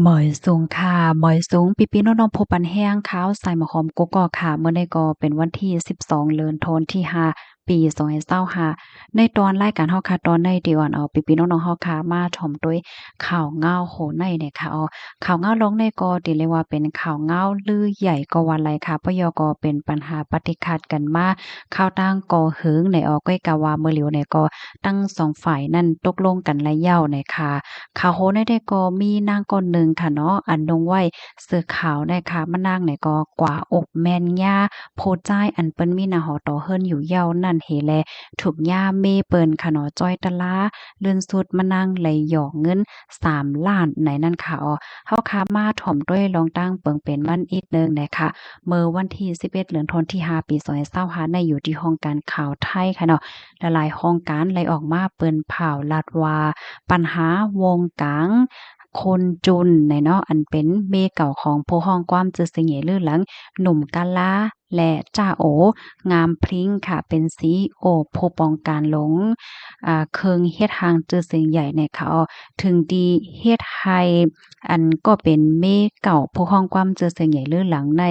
หมอยสูงค่ะหมอยสูงปีๆน้องๆพบปันแห้งขาวใส่หมอหอมกกอกค่ะเมื่อในก็เป็นวันที่12เดือนธันวาคมที่5ปี2025ในตอนรายการเฮาค่ะตอนในที่อ่อนเอาปีๆน้องๆเฮาค่ะมาถ่อมด้วยข่าวเงาโหในเนี่ยค่ะข่าวเงาลงในก็ติเรียกว่าเป็นข่าวเงาลือใหญ่ก็ว่าไรค่ะเพราะยอก็เป็นปัญหาปฏิฆาตกันมาข่าวตั้งก่อหึงในก้อยกะว่าเมื่อเหลียวในก็ตั้ง2ฝ่ายนั่นตกลงกันระยะในค่ะข่าวโหในได้ก็มีนางคนหนึ่งค่ะเนาะอันดงไว้เสื้อขาวได้ค่ะมานางเนี่ยก็กว่าอกแม่นย่าโพจ้ายอันเปิ้นมีหน้าหอต่อเฮิรนอยู่เย้านั่นเหแลถูกย่าเมเปิ้นค่ะเนาะจ้อยตะลาเลื่อนสุดมานางไหลหยอกเงิน3,000,000ไหนนั่นค่ะเฮาค้ามาถ่อมด้วยลองตั้งเปิงเป็นวันอีกหนึ่งนะคะเมื่อวันที่11เดือนธันวาคมที่5ปี2025ในอยู่ที่ห้องการข่าวไทยค่ะเนาะหลายๆห้องการไหลออกมาเปิ้นเผาลาดว่าปัญหาวงกลางคนจุนเนาะอันเป็นเมเก่าของผู้ห้องความจือเสงลือหลังหนุ่มกาลาและจ้าโองามพริ้งค่ะเป็นซีโอผู้ปองการหลงเคิงเฮ็ดหางจือเสียงใหญ่ในค่ะถึงดีเฮ็ดให้อันก็เป็นเมเก่าผู้ห้องความจือเสียงใหญ่ลือหลังใน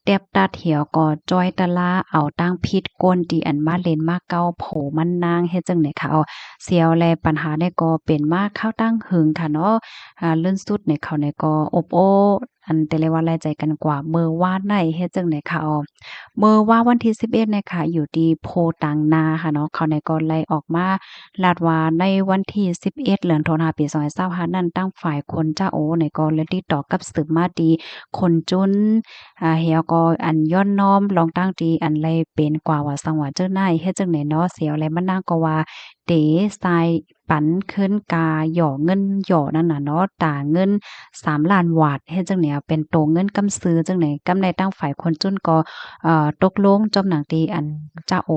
แตบตาเถียวก็จ้อยตะลาเอาตั้งพิษก้นดีอันมาเล่นมาเก้าโผมันนางเฮ็ดจังได๋ค่ะเสียวแลปัญหาได้ก็เป็นมาเข้าตั้งหึงค่ะเนาะเลื่อนสุดในเขาในก็อบโอ้อันแต่ละว่าแลใจกันกว่าเมื่อวานในเฮ็ดจังได๋ค่ะเมื่อว่าวันที่11เนี่ยค่ะอยู่ที่โพตังนาค่ะเนาะเขาในก็ไล่ออกมาลาดว่าในวันที่11เดือนธันวาคมปี2025นั้นตั้งฝ่ายคนเจ้าโอในก็เลยติดต่อกับสืบมาดีคนจุนเฮียก็อันย้อนน้อมลองตั้งตีอันเลยเป็นกว่าว่าสังว่าเจ้านายเฮ็ดจังได๋เนาะเสียวอะไรมันนางก็ว่าเต๋ทรายปันขึ้นกาหย่อเงินหย่อนั่นน่ะเนาะตาเงิน3,000,000วาทเฮ็ดจังได๋เป็นโตเงินกำซื้อจังได๋กำได้ตั้งฝ่ายคนจุนก็ตกลงจอมหนังตีอันจ้าโอ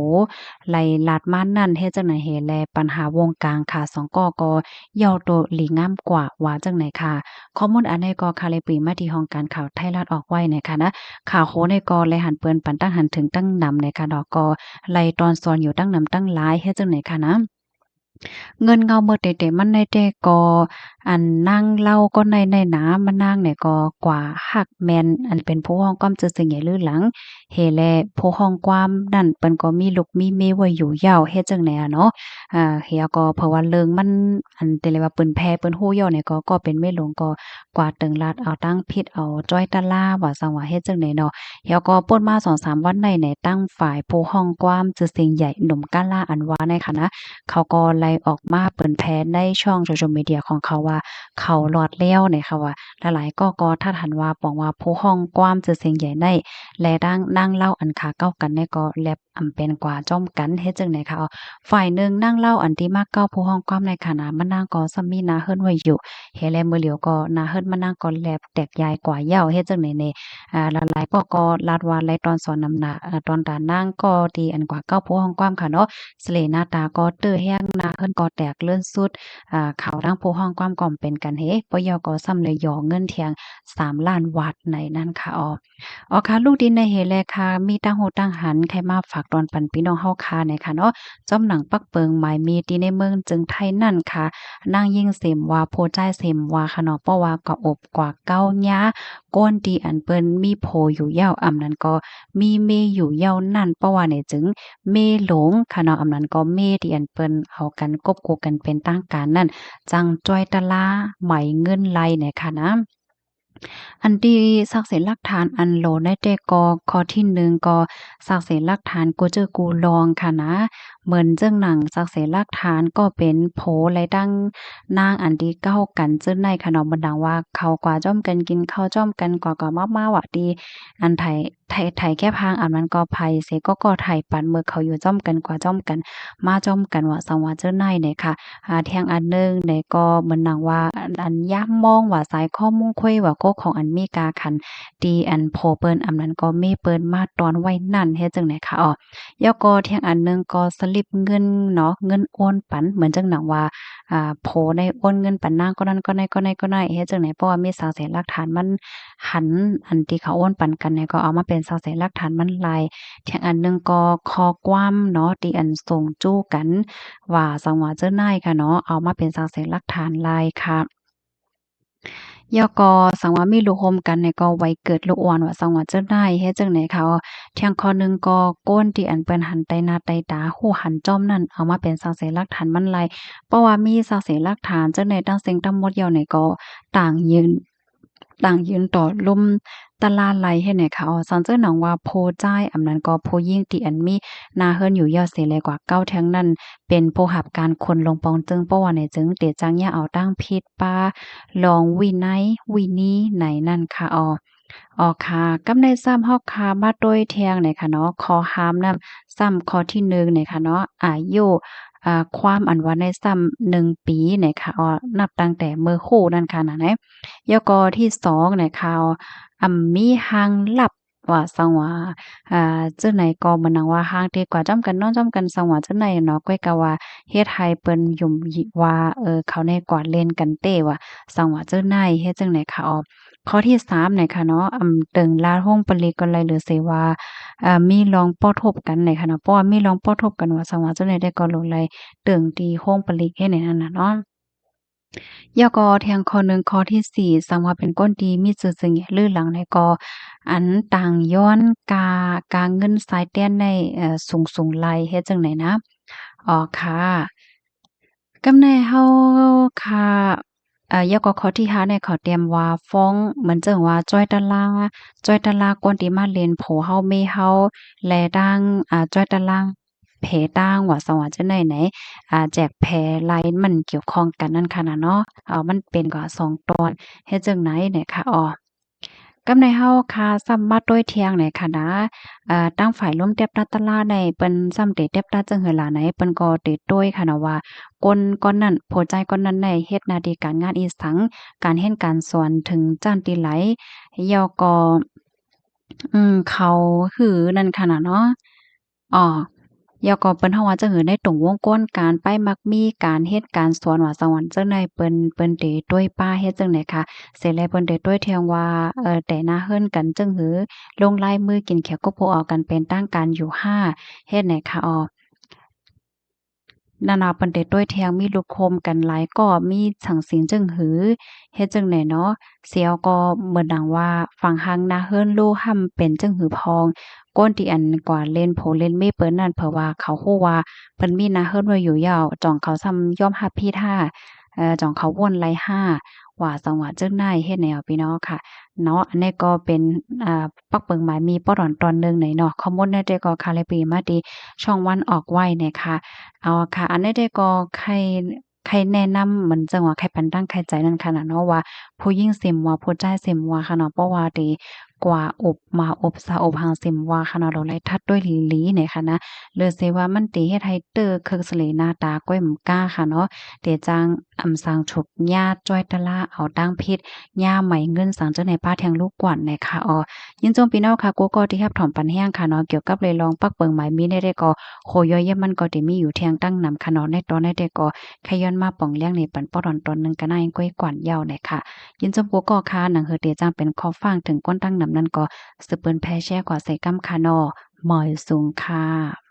ไล่ลาดม่านนั่นเฮ็ดจังไหนเหแลปัญหาวงกลางค่ะ2กก็เย่าโตหลีงามกว่าว่าจังไหนค่ะข้อมูลอันใดก็ค่ะเลยปรีมาที่ห้องการข่าวไทยรัฐออกไว้นะคะนะข่าวโหในก็เลยหันเปิ้นปันตั้งหันถึงตั้งนำในค่ะดอกก็ไล่ตอนสอนอยู่ตั้งนำตั้งหลายเฮ็ดจังไหนค่ะนะเงินเงาเมื่อเตๆมันในแต่ก็อันนั่งเล่าก็ในหนามานั่งเนี่ยก็กว่าฮักแม่นอันเป็นผู้ห้องความซื่อสึงใหญ่ลือหลังเฮแลผู้ห้องความนั่นเปิ้นก็มีลูกมีเมียไว้อยู่ยาวเฮ็ดจังได๋เนาะเฮียก็เพราะว่าเรื่องมันอันแต่เลยว่าเปิ้นแพ้เปิ้นฮู้ย่อเนี่ยก็เป็นไม่หลงก็กว่าตึงลัดเอาตั้งพิษเอาจ้อยตะล่าว่าซังว่าเฮ็ดจังได๋เนาะเฮียก็ป่นมา2-3วันในตั้งฝ่ายผู้ห้องความซื่อเสียงใหญ่หนุ่มกะล้าอันว่าในคณะเขาก็ไล่ออกมาเปิ้นแพนในช่อง social media ของเขาว่าเขารอดแล้วเนี่ยค่ะว่าหลายๆก็ถ้าหันว่าปองว่าผู้ห้องความซื่อเสียงใหญ่ในและดังนั่งเล่าอันขาเก้ากันเนี่ยก็แลบอำเป็นกว่าจ้อมกันเฮ็ดจังได๋คะฝ่ายหนึ่งนั่งเล่าอันที่มาเก้าผู้ห้องความในขณะมานั่งก็ซ้ำมีนาเฮิรนไว้อยู่เฮแลมื้อเหลียวก็นาเฮิรนมานั่งก็แลบแตกยายกว่าเหย้าเฮ็ดจังได๋นี่หลายๆก็ลาดว่าไลตอนสอนนำหน้าตอนตานั่งก็ดีอันกว่าเก้าผู้ห้องความค่ะเนาะ สเลหน้าตาก็เตื้อแห้งหน้าเฮิ้นก็แตกเลื่อนสุดเขาทั้งผู้ห้องความก่อมเป็นกันเฮปยก็ซ้ำเลยหยอเงินเทียง3,000,000วาทในนั้นค่ะค่ะลูกดินในเฮแลค่ะมีตั้งโหตั้งหันใครมาฝากตอนปันพี่น้องเฮาค่ะในค่ะเนาะจ้อมหนังปักเปิงหมายมีที่ในเมืองจึงไทยนั่นค่ะนางยิ่งเสมว่าโพจ้ายเสมว่าค่ะเนาะเพราะว่าก็อบกว่าเก้าหญ้าก้นที่อันเปิ้นมีโพอยู่ยาวอำนั้นก็มีเมอยู่ยาวนั่นเพราะว่าเนี่ยจึง เมหลงค่ะเนาะอำนั้นก็เมที่อันเปิ้นเอากันกบคู่กันเป็นตั้งการนั่นจังจ้อยตะลาไหมเงินไหลเนี่ยค่ะนะอันที่ซักเสนหลักฐานอันโหลในแต่ก็ข้อที่1ก็ซักเสนหลักฐานกูเจอกูลองค่ะนะเหมือนเจ้งหนังซักเสนหลักฐานก็เป็นโผและดังนางอันที่เก้ากันเจิ้นในค่ะเนาะมันดังว่าเขากว่าจ้อมกันกินข้าวจ้อมกันกว่าก็มาๆว่าดีอันไทยแค่พางอันมันก็ไผเสก็ไทยปันเมื่อเขาอยู่จ้อมกันกว่าจ้อมกันมาจ้อมกันว่าสังว่าเจิ้นในเนี่ยค่ะแทงอันหนึ่งเนี่ยก็เหมือนหนังว่าอันย่ามมองว่าสายข้อมุ่งคุยว่าก็ของอันมีกาคันดีอันโพเปิ้นอำนั้นก็มีเปิ้นมาตอนไว้นั่นเฮ็ดจังได๋คะแล้วก็เที่ยงอันหนึ่งก็สลิปเงินเนาะเงินโอนปันเหมือนจังหนังว่าโพในโอนเงินปันนางก็นั้นก็ได้เฮ็ดจังได๋เพราะว่ามีสาวแสนหลักฐานมันหันอันที่เขาโอนปันกันเนี่ยก็เอามาเป็นสาวแสนหลักฐานมันลายเที่ยงอันหนึ่งก็ข้อความเนาะที่อันส่งจู้กันว่าสังว่าเจ้านายค่ะเนาะเอามาเป็นสาวแสนหลักฐานลายค่ะ ยอก็สังว่ามีลูกโฮมกันในก็ไว้เกิดลูกอ่อนว่าสังว่าจะได้เฮ็ดจังไหนคะเที่ยงข้อหนึงก็ก้นที่อันเปิ้นหันไตหน้าไตตาหู้หันจ้อมนั่นเอามาเป็นสักเสหลักฐานมันไหลเพราะว่ามีสักเสหลักฐานจังได๋ตั้งสิ่งทั้งหมดเหี่ยวนี่ก็ต่างยืนต่อลมตะลาไหลเฮ็ดให้เขาสันเจ้าหนองว่าโพจ่ายอำนั้นก็ผู้ยิ่งที่อันมีหน้าเฮิรนอยู่ยอดเสียเลยกว่าเก้าแท้งนั้นเป็นผู้หับการคนลงปองจึงเพราะว่าในจึงเตจังอย่าเอาตั้งพิษป้าลองวินัยวินีไหนนั่นค่ะค่ะกำในซ้ำเฮาค่ะมาโดยแทงเนี่ยค่ะเนาะข้อห้ามนำซ้ำข้อที่1เนี่ยค่ะเนาะอายุความอันว่าในซ้ำ1 ปีเนี่ยค่ะนับตั้งแต่มื้อคู่นั่นค่ะนะแล้วก็ที่2เนี่ยค่ะมีหางลับว่าสังว่าจั่งไหนก็เหมือนหนังว่าหางดีกว่าจ้ำกันนอนจ้ำกันสังว่าจั่งไหนเนาะก้อยก็ว่าเฮ็ดให้เปิ้นยุ่มยิว่าเขาในกว่าเล่นกันเต้ว่าสังว่าจั่งไหนเฮ็ดจั่งไหนค่ะข้อที่3เนี่ยค่ะเนาะเติงลาดโรงปลีก็เลยหรือเสว่ามีลองป้อทบกันเนี่ยค่ะเนาะเพราะว่ามีลองป้อทบกันว่าสังว่าจั่งใดได้ก็ลงไลเติงตีโรงปลีเฮ็ดในนั้นน่ะเนาะ ยอก็แทงข้อหนึ่งข้อที่4สังว่าเป็นก้นดีมีชื่อเสียงลือหลังในก็อันต่างย้อนเงินสายเตี้ยนในสูงๆไลเฮ็ดจังไหนนะค่ะกำในเฮาค่ะยอก็ข้อที่5เนี่ยเขาเตรียมว่าฟ้องเหมือนจังว่าจ้อยตะลาก้นที่มาเล่นโผเฮาเมเฮาแลดังจ้อยตะลางแผตั้งว่าสว่าจังได๋ไหน แจกแพไลน์มันเกี่ยวข้องกันนั่นค่ะน่ะเนาะมันเป็นก็2ตอนเฮ็ดจั่งไหนเนี่ยค่ะกำในเฮาค่ะซ้ำมาด้วยเที่ยงเนี่ยค่ะนะตั้งฝ่ายร่วมเต็บรัตตลาในเปิ้นซ้ำเตเต็บรัตจังหือหลาไหนเปิ้นก็เตด้วยค่ะนะว่าคนก้อนนั้นโพใจก้อนนั้นในเฮ็ดหน้าที่การงานอีสังการเฮ็ดการสอนถึงจ้านติไหลยอก็เขาหือนั่นค่ะน่ะเนาะอ้อยก็เปิ้นเฮาว่าจังหือในตรงวงกลการไปมักมีการเฮ็ดการสอนว่าสวรรค์จังใดเปิ้นเตต้วยป้าเฮ็ดจังได๋คะเสร็จแล้วเปิ้นเตต้วยเทียงว่าแต่หน้าเฮิรนกันจังหือลงลายมือกินแขวก็โพเอากันเป็นตั้งการอยู่5เฮ็ดไหนคะนานาเปิ้นได้ต้วยแทงมีลูกโคมกันหลายก็มีสังสิงจึงหือเฮ็ดจังไหนเนาะเสียวก็เหมือนดังว่าฝั่งหังนาเฮิรนลู่ห่ำเป็นจึงหือพองก้นที่อันกว่าเล่นโผเล่นเมเปิ้นนั่นเพราะว่าเขาฮู้ว่าเปิ้นมีนาเฮิรนไว้อยู่ยาวจ่องเขาซ้ำยอมรับผิดจ่องเขาวนไล่5ว่าจังหวะจึงได้เฮ็ดแนวพี่น้องค่ะเนาะอันนี้ก็เป็นปักเปิงหมายมีป้อดอนตอนหนึ่งไหนเนาะข้อมูลในเดก็คาเลปีมาดีช่องวันออกไว้เนี่ยค่ะค่ะอันนี้ได้ก็ใครแนะนำเหมือนจังว่าใครปันตั้งใครใจนั่นค่ะน่ะเนาะว่าผู้หญิงสิมว่าผู้ชายสิมว่าค่ะเนาะเพราะว่าดีกว่าอบมาอบซาอบหางสิมว่าค่ะเนาะเราเลยทัดด้วยหลีๆเนี่ยค่ะนะเลยสิว่ามันติเฮ็ดให้เตอเคิกสเลหน้าตาก้อยหม่ำก้าค่ะเนาะเตจังสางฉุกญาติจ้อยตะลาเอาตั้งพิษย่าไหมเงินสังเจ้าในป้าแทงลูกกวนเนี่ยค่ะยินจมพี่น้องค่ะกูก็ที่รับถอมปันแห้งค่ะเนาะเกี่ยวกับเลยลองปักเปิงหมายมีได้ก็โคย่อยเยี่ยมมันก็ได้มีอยู่เที่ยงตั้งนำค่ะเนาะในตอนได้ก็ขย้อนมาป่องเลี้ยงในปันป้อดอนตอนนึงก็น่าก้อยกวนยาวเนี่ยค่ะยินจมกูก็ค่ะหนังเฮอเตจังเป็นข้อฟังถึงก้นตั้งนำนั้นก็สืบเปิ้นแพ่แช่กว่าใส่กำค่ะเนาะหมอยสูงค่ะ